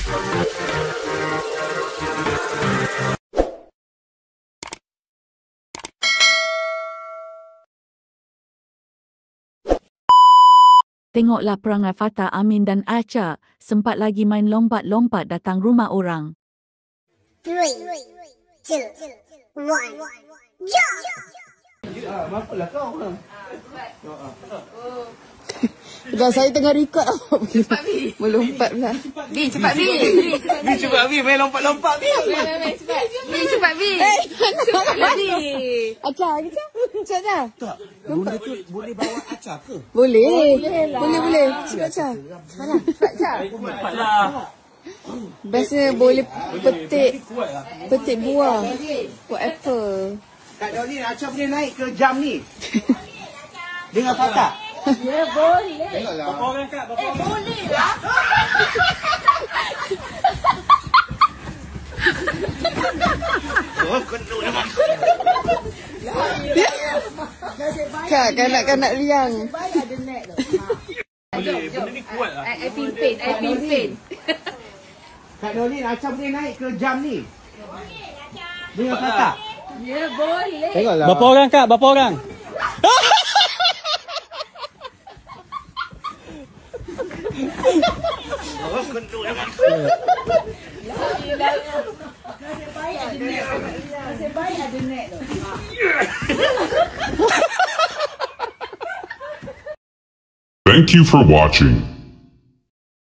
Tengoklah perangai Fatah, Amin dan Acha, sempat lagi main lompat-lompat datang rumah orang. 3, 2, 1, jump! Mampuslah kau. Dah saya tengah record tau. Melompat pula. Bi, cepat Bi. Bi cepat Bi, main lompat-lompat Bi. Cepat. Bi, cepat Bi. Acar ke tak? Cepat tak? Tak. Bunda tu boleh bawa acar ke? Boleh. Boleh. Cepat acar. Mana? Cepat acar. Cepatlah. Biasanya boleh petik buah. Buat apple. Kak Dolly, acar boleh naik ke jam ni? Dengan Fatah? Ya, boleh. Tengoklah. Berapa orang Kak? Boleh lah. Oh, kena dengan Kak, kanak-kanak liang. boleh. Benda ni kuat lah. I pimpin. Kak Dolly, acar boleh naik ke jam ni? Dengan Fatah? Ya, boleh. Tengoklah. Berapa orang Kak? Berapa orang? Oh, kena dengan Nasib baik ada net tu. Thank you for watching.